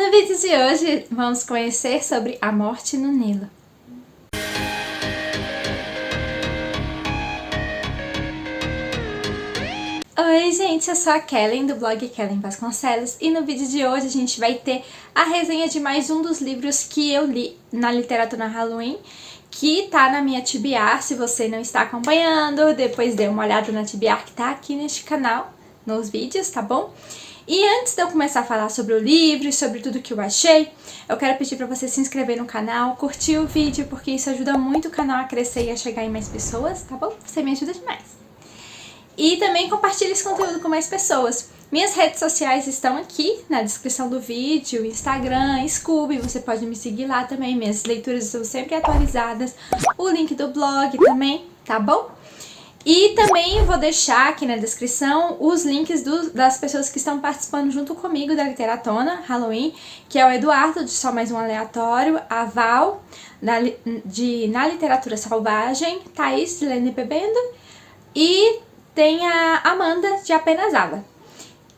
No vídeo de hoje vamos conhecer sobre a morte no Nilo. Oi gente, eu sou a Kellen do blog Kellen Vasconcelos e no vídeo de hoje a gente vai ter a resenha de mais um dos livros que eu li na literatura Halloween, que tá na minha TBR. Se você não está acompanhando, depois dê uma olhada na TBR que tá aqui neste canal, nos vídeos, tá bom? E antes de eu começar a falar sobre o livro e sobre tudo que eu achei, eu quero pedir pra você se inscrever no canal, curtir o vídeo, porque isso ajuda muito o canal a crescer e a chegar em mais pessoas, tá bom? Você me ajuda demais. E também compartilhe esse conteúdo com mais pessoas. Minhas redes sociais estão aqui na descrição do vídeo, Instagram, Scooby, você pode me seguir lá também, minhas leituras estão sempre atualizadas, o link do blog também, tá bom? E também vou deixar aqui na descrição os links das pessoas que estão participando junto comigo da Literatona Halloween, que é o Eduardo, de Só Mais Um Aleatório, a Val, Na Literatura Selvagem, Thaís, de Lene Bebendo, e tem a Amanda, de Apenas Ava.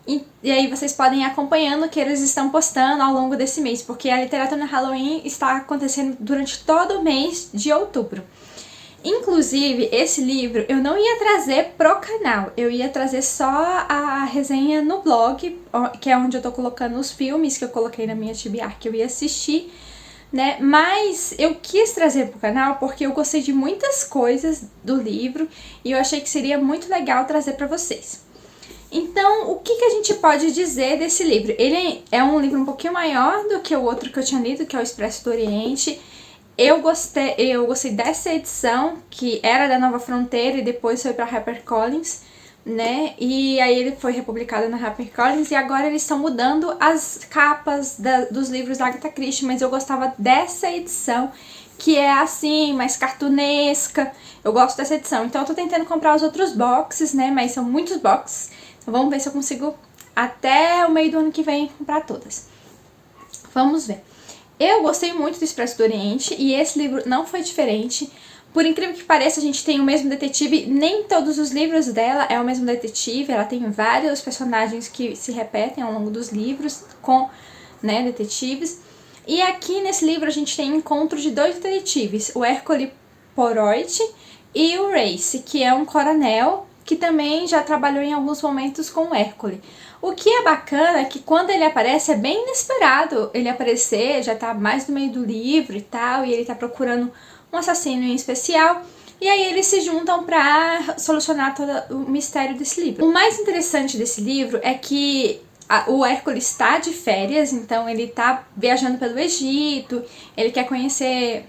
E aí vocês podem ir acompanhando o que eles estão postando ao longo desse mês, porque a Literatura Halloween está acontecendo durante todo o mês de outubro. Inclusive, esse livro eu não ia trazer pro canal, eu ia trazer só a resenha no blog, que é onde eu tô colocando os filmes que eu coloquei na minha TBR que eu ia assistir, né? Mas eu quis trazer pro canal porque eu gostei de muitas coisas do livro e eu achei que seria muito legal trazer pra vocês. Então, o que a gente pode dizer desse livro? Ele é um livro um pouquinho maior do que o outro que eu tinha lido, que é o Expresso do Oriente. Eu gostei dessa edição, que era da Nova Fronteira e depois foi para HarperCollins, né? E aí ele foi republicado na HarperCollins e agora eles estão mudando as capas dos livros da Agatha Christie, mas eu gostava dessa edição, que é assim, mais cartunesca. Eu gosto dessa edição, então eu tô tentando comprar os outros boxes, né? Mas são muitos boxes, então vamos ver se eu consigo até o meio do ano que vem comprar todas. Vamos ver. Eu gostei muito do Expresso do Oriente e esse livro não foi diferente. Por incrível que pareça, a gente tem o mesmo detetive, nem todos os livros dela é o mesmo detetive, ela tem vários personagens que se repetem ao longo dos livros com, né, detetives. E aqui nesse livro a gente tem encontro de dois detetives, o Hercule Poirot e o Race, que é um coronel que também já trabalhou em alguns momentos com o Hercule. O que é bacana é que quando ele aparece é bem inesperado ele aparecer, já tá mais no meio do livro e tal, e ele tá procurando um assassino em especial, e aí eles se juntam pra solucionar todo o mistério desse livro. O mais interessante desse livro é que o Hercule está de férias, então ele tá viajando pelo Egito, ele quer conhecer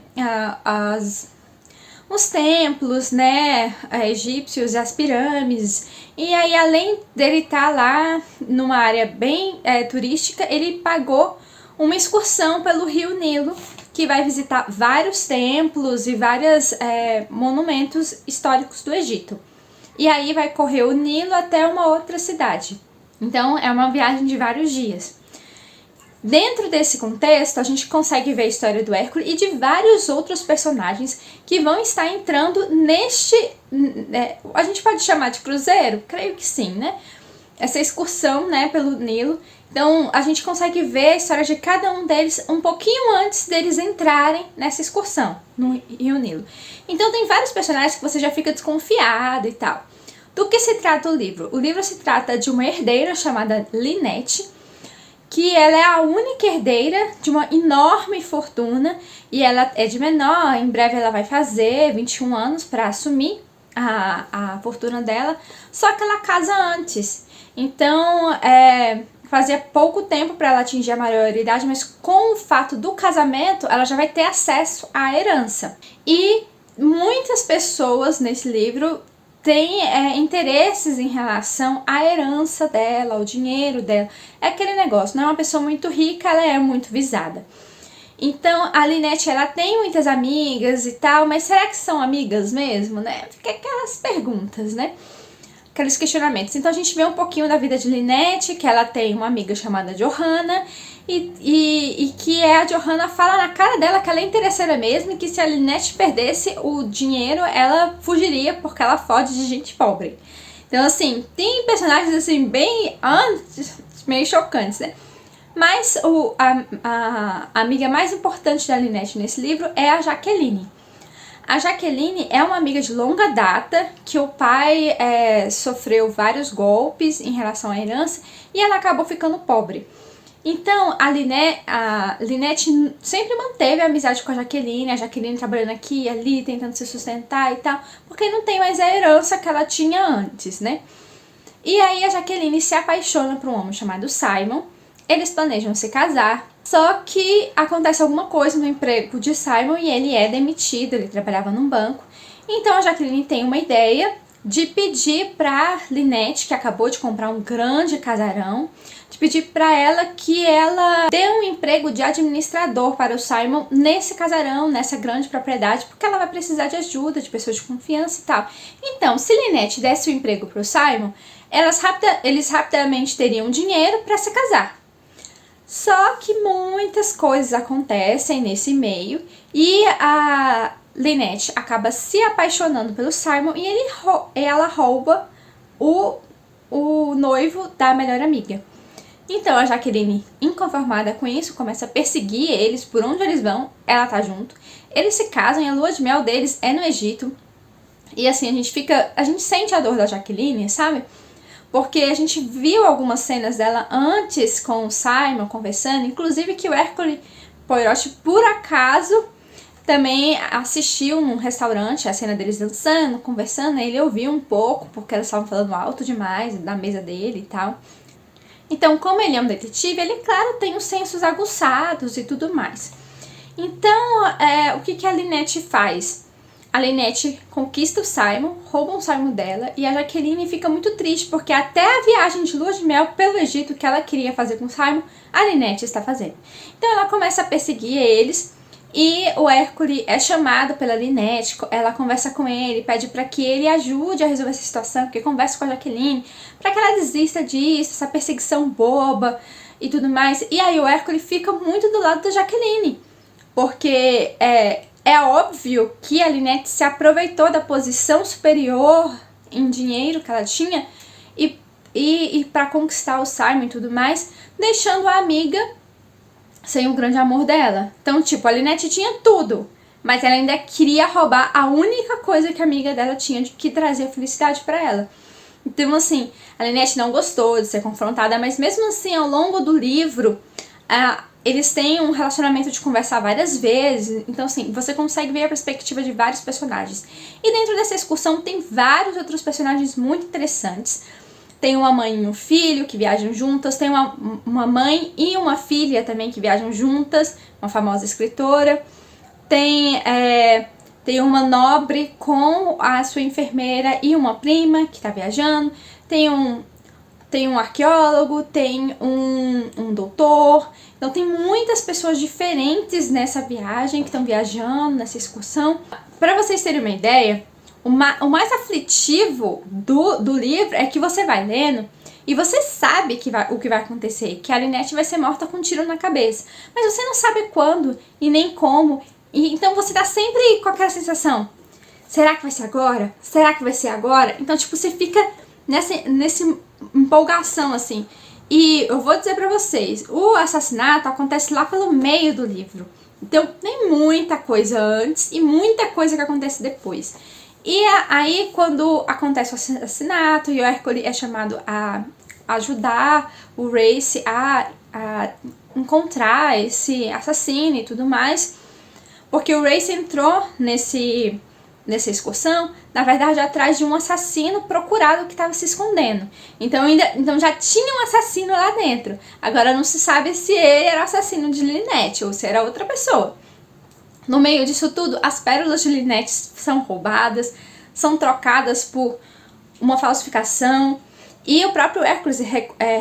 os templos, né, egípcios, as pirâmides, e aí além dele estar lá numa área bem turística, ele pagou uma excursão pelo Rio Nilo, que vai visitar vários templos e vários monumentos históricos do Egito. E aí vai correr o Nilo até uma outra cidade. Então é uma viagem de vários dias. Dentro desse contexto, a gente consegue ver a história do Hercule e de vários outros personagens que vão estar entrando neste... a gente pode chamar de cruzeiro? Creio que sim, né? Essa excursão, né, pelo Nilo. Então, a gente consegue ver a história de cada um deles um pouquinho antes deles entrarem nessa excursão no Rio Nilo. Então, tem vários personagens que você já fica desconfiado e tal. Do que se trata o livro? O livro se trata de uma herdeira chamada Lynette, que ela é a única herdeira de uma enorme fortuna e ela é de menor, em breve ela vai fazer 21 anos para assumir a fortuna dela, só que ela casa antes. Então, fazia pouco tempo para ela atingir a maioridade, mas com o fato do casamento, ela já vai ter acesso à herança. E muitas pessoas nesse livro tem interesses em relação à herança dela, ao dinheiro dela. É aquele negócio, não é uma pessoa muito rica, ela é muito visada. Então, a Lynette, ela tem muitas amigas e tal, mas será que são amigas mesmo, né? Fica aquelas perguntas, né? Aqueles questionamentos. Então, a gente vê um pouquinho da vida de Lynette, que ela tem uma amiga chamada Johanna, e que a Johanna fala na cara dela que ela é interesseira mesmo e que se a Lynette perdesse o dinheiro, ela fugiria porque ela foge de gente pobre. Então, assim, tem personagens assim bem meio chocantes, né? Mas a amiga mais importante da Lynette nesse livro é a Jaqueline. A Jaqueline é uma amiga de longa data, que o pai sofreu vários golpes em relação à herança e ela acabou ficando pobre. Então, a Lynette sempre manteve a amizade com a Jaqueline trabalhando aqui e ali, tentando se sustentar e tal, porque não tem mais a herança que ela tinha antes, né? E aí a Jaqueline se apaixona por um homem chamado Simon, eles planejam se casar, só que acontece alguma coisa no emprego de Simon e ele é demitido, ele trabalhava num banco. Então a Jaqueline tem uma ideia de pedir pra Lynette, que acabou de comprar um grande casarão, de pedir pra ela que ela dê um emprego de administrador para o Simon nesse casarão, nessa grande propriedade, porque ela vai precisar de ajuda, de pessoas de confiança e tal. Então, se Lynette desse o emprego pro Simon, eles rapidamente teriam dinheiro para se casar. Só que muitas coisas acontecem nesse meio e a Lynette acaba se apaixonando pelo Simon e ela rouba o noivo da melhor amiga. Então a Jaqueline, inconformada com isso, começa a perseguir eles por onde eles vão, ela tá junto. Eles se casam e a lua de mel deles é no Egito. E assim, a gente sente a dor da Jaqueline, sabe? Porque a gente viu algumas cenas dela antes com o Simon conversando, inclusive que o Hercule Poirot, por acaso, também assistiu num restaurante a cena deles dançando, conversando, ele ouviu um pouco, porque elas estavam falando alto demais da mesa dele e tal. Então, como ele é um detetive, ele, claro, tem os sensos aguçados e tudo mais. Então, o que a Lynette faz? A Lynette conquista o Simon, rouba o Simon dela e a Jaqueline fica muito triste porque até a viagem de lua de mel pelo Egito que ela queria fazer com o Simon, a Lynette está fazendo. Então ela começa a perseguir eles e o Hercule é chamado pela Lynette, ela conversa com ele, pede para que ele ajude a resolver essa situação, que converse com a Jaqueline, para que ela desista disso, essa perseguição boba e tudo mais. E aí o Hercule fica muito do lado da Jaqueline, porque é óbvio que a Lynette se aproveitou da posição superior em dinheiro que ela tinha e para conquistar o Simon e tudo mais, deixando a amiga sem o grande amor dela. Então, tipo, a Lynette tinha tudo, mas ela ainda queria roubar a única coisa que a amiga dela tinha, que trazia felicidade para ela. Então, assim, a Lynette não gostou de ser confrontada, mas mesmo assim, ao longo do livro, eles têm um relacionamento de conversar várias vezes, então assim, você consegue ver a perspectiva de vários personagens. E dentro dessa excursão tem vários outros personagens muito interessantes. Tem uma mãe e um filho que viajam juntas, tem uma mãe e uma filha também que viajam juntas, uma famosa escritora. Tem uma nobre com a sua enfermeira e uma prima que está viajando. Tem um arqueólogo, tem um doutor. Então tem muitas pessoas diferentes nessa viagem, que estão viajando, nessa excursão. Para vocês terem uma ideia, o mais aflitivo do livro é que você vai lendo e você sabe o que vai acontecer, que a Lynette vai ser morta com um tiro na cabeça. Mas você não sabe quando e nem como. E então você tá sempre com aquela sensação, será que vai ser agora? Será que vai ser agora? Então, tipo, você fica nessa empolgação, assim. E eu vou dizer pra vocês, o assassinato acontece lá pelo meio do livro. Então tem muita coisa antes e muita coisa que acontece depois. E aí quando acontece o assassinato e o Hercule é chamado a ajudar o Race a encontrar esse assassino e tudo mais, porque o Race entrou nessa excursão, na verdade, atrás de um assassino procurado que estava se escondendo. Então já tinha um assassino lá dentro. Agora não se sabe se ele era o assassino de Lynette ou se era outra pessoa. No meio disso tudo, as pérolas de Lynette são roubadas, são trocadas por uma falsificação, e o próprio Hércules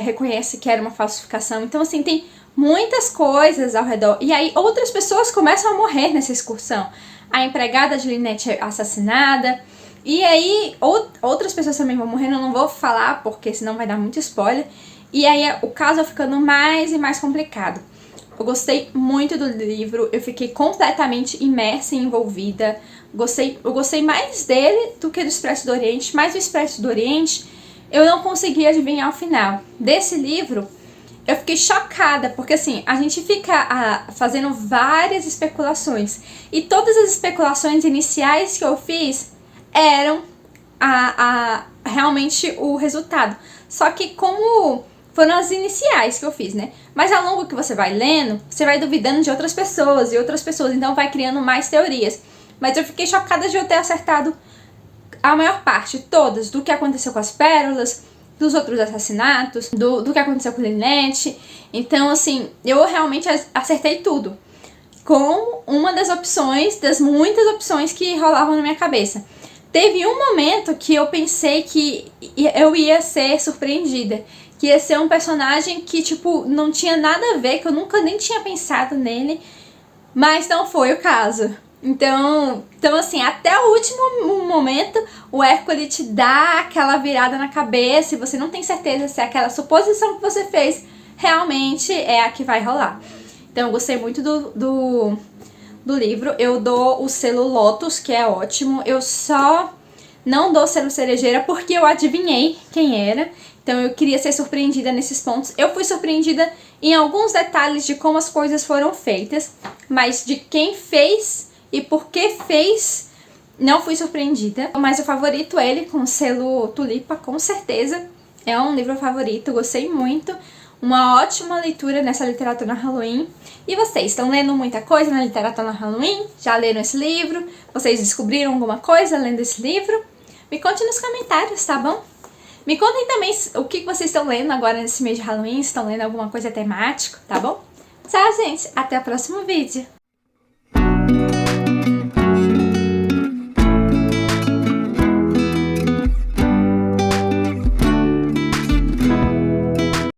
reconhece que era uma falsificação. Então, assim, tem muitas coisas ao redor. E aí outras pessoas começam a morrer nessa excursão. A empregada de Lynette é assassinada. E aí outras pessoas também vão morrendo. Eu não vou falar porque senão vai dar muito spoiler. E aí o caso vai ficando mais e mais complicado. Eu gostei muito do livro. Eu fiquei completamente imersa e envolvida. Eu gostei mais dele do que do Expresso do Oriente. Mas o Expresso do Oriente eu não consegui adivinhar o final. Desse livro eu fiquei chocada, porque assim, a gente fica fazendo várias especulações, e todas as especulações iniciais que eu fiz eram realmente o resultado. Só que como foram as iniciais que eu fiz, né? Mas ao longo que você vai lendo, você vai duvidando de outras pessoas e outras pessoas, então vai criando mais teorias. Mas eu fiquei chocada de eu ter acertado a maior parte, todas, do que aconteceu com as pérolas, dos outros assassinatos, do que aconteceu com Lynette. Então, assim, eu realmente acertei tudo, com uma das opções, das muitas opções que rolavam na minha cabeça. Teve um momento que eu pensei que eu ia ser surpreendida, que ia ser um personagem que, tipo, não tinha nada a ver, que eu nunca nem tinha pensado nele, mas não foi o caso. Então assim, até o último momento, o Hércules te dá aquela virada na cabeça e você não tem certeza se aquela suposição que você fez realmente é a que vai rolar. Então eu gostei muito do livro. Eu dou o selo Lotus, que é ótimo. Eu só não dou selo cerejeira porque eu adivinhei quem era. Então eu queria ser surpreendida nesses pontos. Eu fui surpreendida em alguns detalhes de como as coisas foram feitas, mas de quem fez e por que fez, não fui surpreendida. Mas eu favorito ele com o selo Tulipa, com certeza. É um livro favorito, gostei muito. Uma ótima leitura nessa literatura Halloween. E vocês, estão lendo muita coisa na literatura Halloween? Já leram esse livro? Vocês descobriram alguma coisa lendo esse livro? Me conte nos comentários, tá bom? Me contem também o que vocês estão lendo agora nesse mês de Halloween, se estão lendo alguma coisa temática, tá bom? Tchau, gente! Até o próximo vídeo!